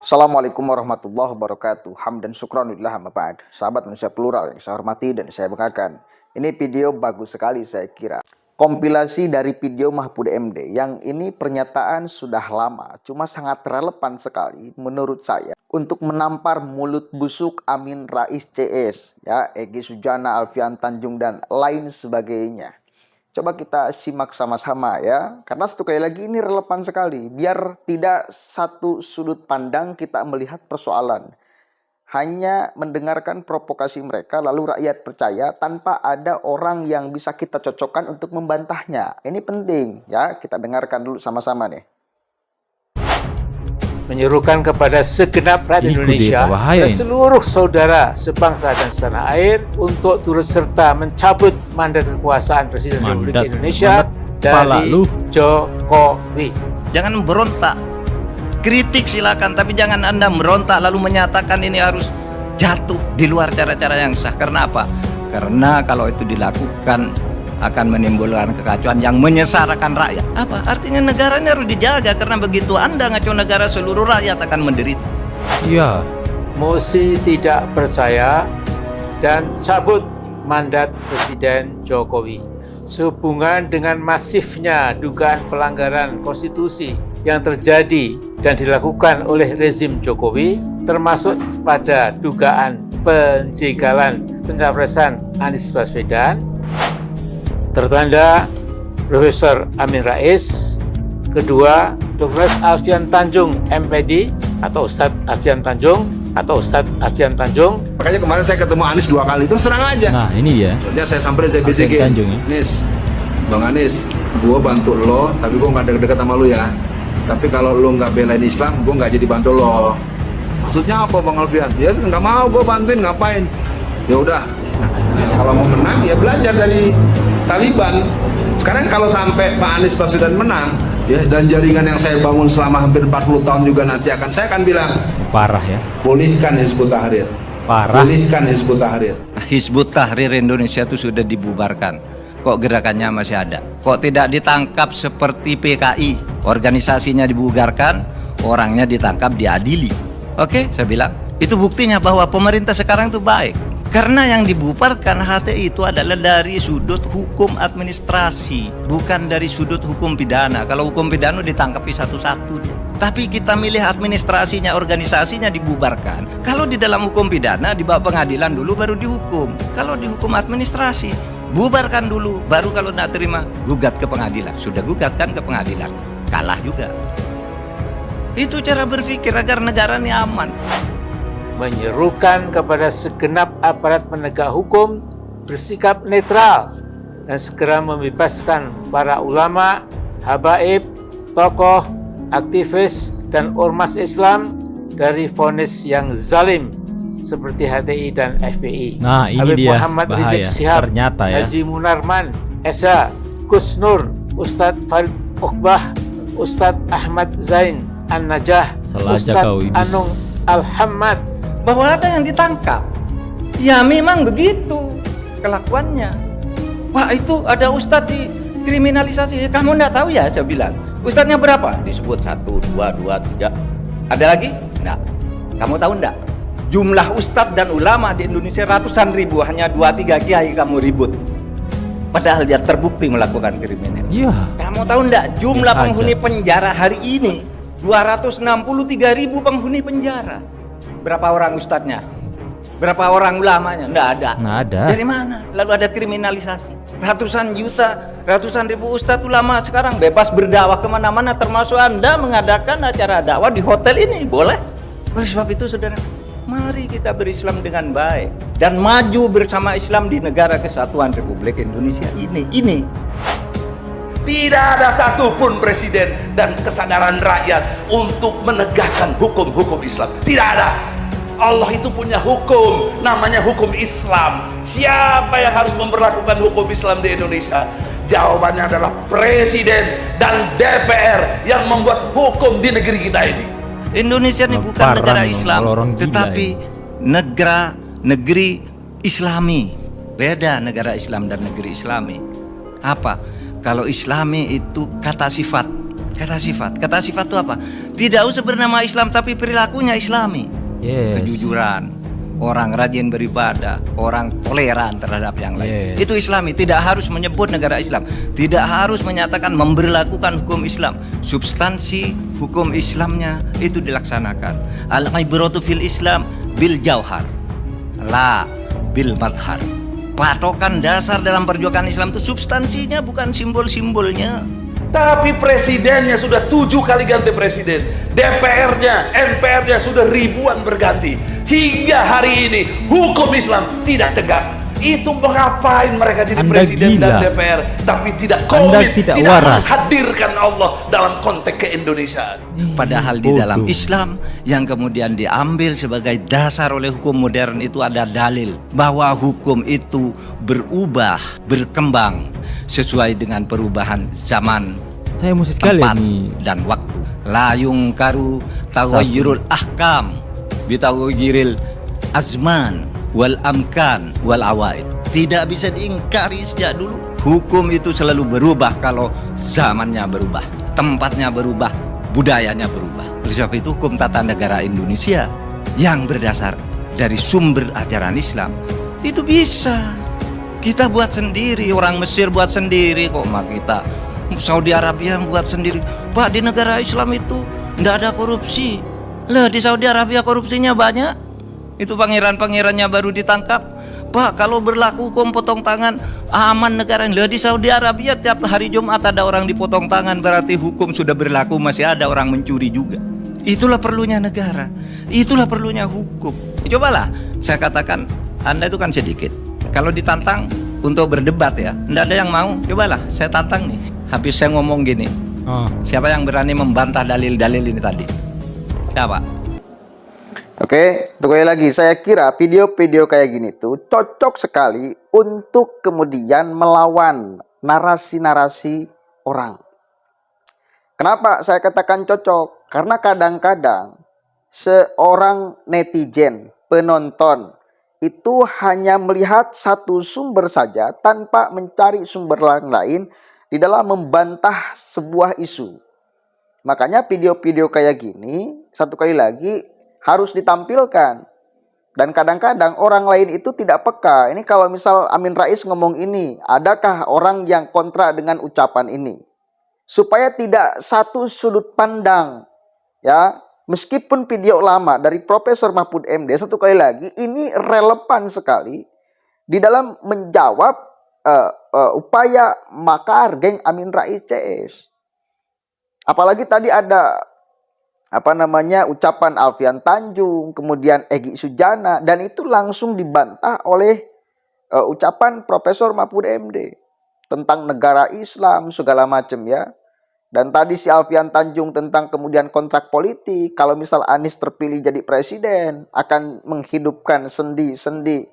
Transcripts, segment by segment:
Assalamualaikum warahmatullahi wabarakatuh. Hamdan syukranillah amma ba'd. Sahabat manusia plural yang saya hormati dan saya banggakan. Ini video bagus sekali saya kira. Kompilasi dari video Mahfud MD yang ini pernyataan sudah lama, cuma sangat relevan sekali menurut saya untuk menampar mulut busuk Amin Rais CS, ya, Egy Sujana, Alfian Tanjung dan lain sebagainya. Coba kita simak sama-sama ya, karena sekali lagi ini relevan sekali. Biar tidak satu sudut pandang kita melihat persoalan. Hanya mendengarkan provokasi mereka lalu rakyat percaya tanpa ada orang yang bisa kita cocokkan untuk membantahnya. Ini penting ya, kita dengarkan dulu sama-sama nih. Menyerukan kepada segenap rakyat Indonesia dan seluruh saudara sebangsa dan setanah air untuk turut serta mencabut mandat kekuasaan Presiden Republik Indonesia dari Jokowi. Jangan berontak, kritik silakan, tapi jangan Anda merontak lalu menyatakan ini harus jatuh di luar cara-cara yang sah. Karena apa? Karena kalau itu dilakukan akan menimbulkan kekacauan yang menyesarakan rakyat. Apa? Artinya negaranya harus dijaga, karena begitu Anda ngaco negara, seluruh rakyat akan menderita. Iya. Mosi tidak percaya dan cabut mandat Presiden Jokowi. Sehubungan dengan masifnya dugaan pelanggaran konstitusi yang terjadi dan dilakukan oleh rezim Jokowi, termasuk pada dugaan penjegalan pencapresan Anies Baswedan, tertanda Profesor Amin Rais, kedua Dr. Alfian Tanjung MPD atau Ustadz Alfian Tanjung Makanya kemarin saya ketemu Anies 2 kali, terus serang aja. Nah ini dia. Soalnya saya samperin, saya bisikin, Anies, Bang Anies, gue bantu lo, tapi gue nggak deket-deket sama lo ya. Tapi kalau lo nggak belain Islam, gue nggak jadi bantu lo. Maksudnya apa Bang Alfian? Ya nggak mau gue bantuin, ngapain? Ya udah. Nah, kalau mau menang ya belajar dari Taliban. Sekarang kalau sampai Pak Anies Baswedan menang, ya, dan jaringan yang saya bangun selama hampir 40 tahun juga nanti saya akan bilang, parah ya. Pulihkan Hizbut Tahrir. Parah. Pulihkan Hizbut Tahrir. Hizbut Tahrir Indonesia itu sudah dibubarkan. Kok gerakannya masih ada? Kok tidak ditangkap seperti PKI? Organisasinya dibubarkan, orangnya ditangkap, diadili. Oke, saya bilang itu buktinya bahwa pemerintah sekarang itu baik. Karena yang dibubarkan HTI itu adalah dari sudut hukum administrasi, bukan dari sudut hukum pidana. Kalau hukum pidana ditangkapi satu-satu. Tapi kita milih administrasinya, organisasinya dibubarkan. Kalau di dalam hukum pidana dibawa pengadilan dulu baru dihukum. Kalau di hukum administrasi bubarkan dulu, baru kalau tidak terima gugat ke pengadilan. Sudah gugat kan ke pengadilan, kalah juga. Itu cara berpikir agar negara ini aman. Menyerukan kepada segenap aparat penegak hukum bersikap netral dan segera membebaskan para ulama, habaib, tokoh, aktivis, dan ormas Islam dari vonis yang zalim seperti HTI dan FPI. Nah ini Habib dia Muhammad bahaya Rizik Syihab, ternyata ya. Haji Munarman, Esa, Gus Nur, Ustadz Farid Uqbah, Ustadz Ahmad Zain An-Najah, Ustadz Anung Al-Hammad, bahwa ada yang ditangkap. Ya memang begitu kelakuannya. Wah, itu ada ustadz dikriminalisasi. Kamu enggak tahu ya, saya bilang. Ustadznya berapa? Disebut 1, 2, 3. Ada lagi? Enggak. Kamu tahu enggak? Jumlah ustadz dan ulama di Indonesia ratusan ribu, hanya 2-3 kiai kamu ribut. Padahal dia terbukti melakukan kriminal. Iya. Kamu tahu enggak jumlah penghuni penjara hari ini? 263.000 penghuni penjara. Berapa orang ustadznya? Berapa orang ulamanya? Nggak ada. Nggak ada. Dari mana? Lalu ada kriminalisasi. Ratusan juta, ratusan ribu ustadz ulama sekarang bebas berdakwah kemana-mana, termasuk Anda mengadakan acara dakwah di hotel ini. Boleh? Oleh sebab itu, saudara, mari kita berislam dengan baik dan maju bersama Islam di negara kesatuan Republik Indonesia ini. Tidak ada satupun presiden dan kesadaran rakyat untuk menegakkan hukum-hukum Islam. Tidak ada. Allah itu punya hukum, namanya hukum Islam. Siapa yang harus memperlakukan hukum Islam di Indonesia? Jawabannya adalah presiden dan DPR yang membuat hukum di negeri kita ini. Indonesia ini bukan negara Islam, tetapi negeri Islami. Beda negara Islam dan negeri Islami. Apa? Kalau Islami itu kata sifat, Kata sifat itu apa? Tidak usah bernama Islam tapi perilakunya Islami. Kejujuran, orang rajin beribadah, orang toleran terhadap yang lain. Itu Islami. Tidak harus menyebut negara Islam, tidak harus menyatakan memberlakukan hukum Islam. Substansi hukum Islamnya itu dilaksanakan. Al-ibratu fil Islam bil jauhar, la bil madhar. Patokan dasar dalam perjuangan Islam itu substansinya, bukan simbol-simbolnya. Tapi presidennya sudah 7 kali ganti presiden, DPR-nya, MPR-nya sudah ribuan berganti. Hingga hari ini hukum Islam tidak tegak. Itu mengapain mereka jadi presiden dan DPR tapi tidak komit, tidak menghadirkan Allah dalam konteks keindonesiaan. Padahal di dalam Islam yang kemudian diambil sebagai dasar oleh hukum modern itu ada dalil bahwa hukum itu berubah, berkembang sesuai dengan perubahan zaman, tempat dan waktu. La yungkaru taghayyurul ahkam bitaghayyuril azman wal amkan wal awaid. Tidak bisa diingkari sejak dulu. Hukum itu selalu berubah kalau zamannya berubah, tempatnya berubah, budayanya berubah. Oleh sebab itu hukum tata negara Indonesia yang berdasar dari sumber ajaran Islam itu bisa kita buat sendiri. Orang Mesir buat sendiri kok, mak kita Saudi Arabia buat sendiri. Pak, di negara Islam itu nggak ada korupsi. Lah di Saudi Arabia korupsinya banyak. Itu pangeran-pangerannya baru ditangkap. Pak, kalau berlaku hukum potong tangan aman negara. Lah di Saudi Arabia tiap hari Jumat ada orang dipotong tangan, berarti hukum sudah berlaku, masih ada orang mencuri juga. Itulah perlunya negara. Itulah perlunya hukum. Cobalah saya katakan, Anda itu kan sedikit. Kalau ditantang untuk berdebat ya, tidak ada yang mau. Cobalah saya tantang nih. Habis saya ngomong gini, siapa yang berani membantah dalil-dalil ini tadi? Siapa? Oke, sekali lagi saya kira video-video kayak gini tuh cocok sekali untuk kemudian melawan narasi-narasi orang. Kenapa saya katakan cocok? Karena kadang-kadang seorang netizen, penonton itu hanya melihat satu sumber saja tanpa mencari sumber lain di dalam membantah sebuah isu. Makanya video-video kayak gini satu kali lagi harus ditampilkan. Dan kadang-kadang orang lain itu tidak peka. Ini kalau misal Amin Rais ngomong ini, adakah orang yang kontra dengan ucapan ini? Supaya tidak satu sudut pandang, ya. Meskipun video lama dari Profesor Mahfud MD, satu kali lagi ini relevan sekali di dalam menjawab upaya makar geng Amin Rais CS. Apalagi tadi ada ucapan Alfian Tanjung, kemudian Egy Sujana, dan itu langsung dibantah oleh ucapan Profesor Mahfud MD tentang negara Islam segala macam ya. Dan tadi si Alfian Tanjung tentang kemudian kontrak politik, kalau misal Anies terpilih jadi presiden akan menghidupkan sendi-sendi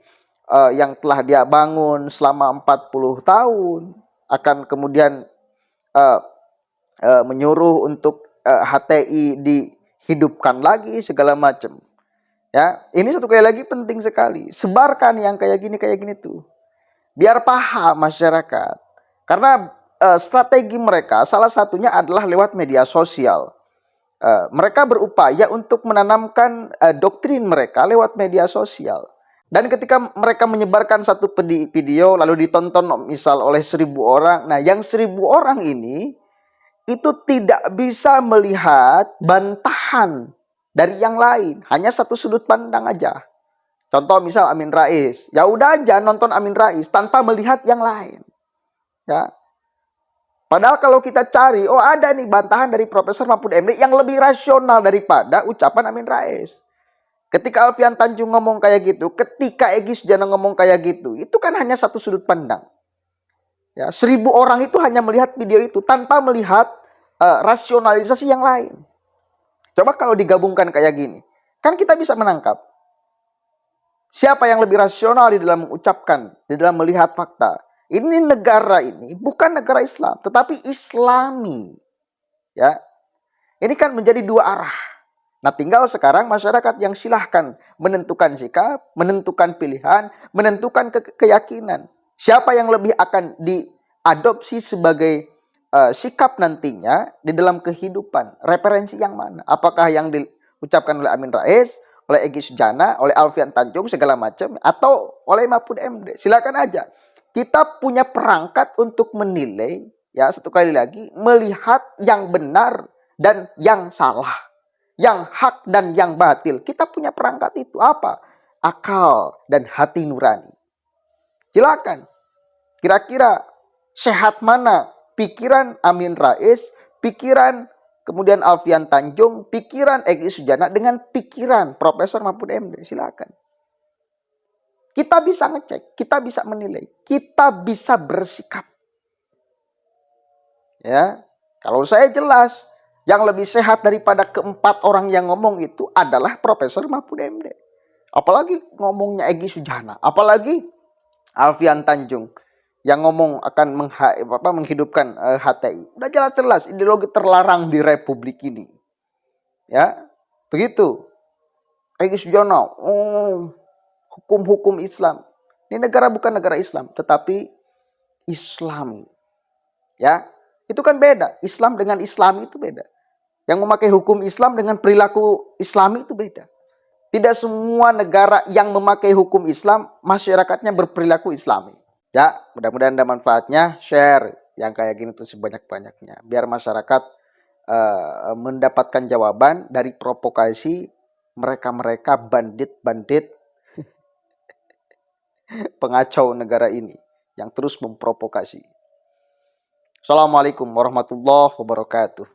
yang telah dia bangun selama 40 tahun, akan kemudian menyuruh untuk HTI dihidupkan lagi segala macam. Ya, ini satu kali lagi penting sekali. Sebarkan yang kayak gini tuh. Biar paham masyarakat. Karena strategi mereka salah satunya adalah lewat media sosial. Mereka berupaya untuk menanamkan doktrin mereka lewat media sosial. Dan ketika mereka menyebarkan satu video lalu ditonton misal oleh 1000 orang. Nah, yang 1000 orang ini itu tidak bisa melihat bantahan dari yang lain, hanya satu sudut pandang aja. Contoh misal Amin Rais, ya udah aja nonton Amin Rais tanpa melihat yang lain. Ya. Padahal kalau kita cari, oh ada nih bantahan dari Profesor Mahfud MD yang lebih rasional daripada ucapan Amin Rais. Ketika Alfian Tanjung ngomong kayak gitu, ketika Egy Sujana ngomong kayak gitu, itu kan hanya satu sudut pandang. Ya, 1000 orang itu hanya melihat video itu tanpa melihat rasionalisasi yang lain. Coba kalau digabungkan kayak gini, kan kita bisa menangkap siapa yang lebih rasional di dalam mengucapkan, di dalam melihat fakta. Ini negara ini bukan negara Islam, tetapi Islami. Ya, ini kan menjadi dua arah. Nah, tinggal sekarang masyarakat yang silahkan menentukan sikap, menentukan pilihan, menentukan keyakinan. Siapa yang lebih akan diadopsi sebagai sikap nantinya di dalam kehidupan, referensi yang mana? Apakah yang diucapkan oleh Amin Rais, oleh Egy Sujana, oleh Alfian Tanjung segala macam, atau oleh Mahfud MD? Silakan aja. Kita punya perangkat untuk menilai, ya, satu kali lagi, melihat yang benar dan yang salah, yang hak dan yang batil. Kita punya perangkat itu apa? Akal dan hati nurani. Silakan. Kira-kira sehat mana pikiran Amin Rais, pikiran kemudian Alfian Tanjung, pikiran Egy Sujana dengan pikiran Profesor Mahfud MD? Silakan. Kita bisa ngecek, kita bisa menilai, kita bisa bersikap. Ya, kalau saya jelas, yang lebih sehat daripada keempat orang yang ngomong itu adalah Profesor Mahfud MD. Apalagi ngomongnya Egy Sujana, apalagi Alfian Tanjung yang ngomong akan menghidupkan HTI. Udah jelas-jelas ideologi terlarang di Republik ini. Ya, begitu. Egy Sujana, hukum-hukum Islam. Ini negara bukan negara Islam, tetapi Islami. Ya, itu kan beda. Islam dengan Islami itu beda. Yang memakai hukum Islam dengan perilaku Islami itu beda. Tidak semua negara yang memakai hukum Islam masyarakatnya berperilaku Islami. Ya, mudah-mudahan ada manfaatnya. Share yang kayak gini tuh sebanyak-banyaknya. Biar masyarakat mendapatkan jawaban dari provokasi mereka-mereka bandit-bandit pengacau negara ini yang terus memprovokasi. Assalamualaikum warahmatullahi wabarakatuh.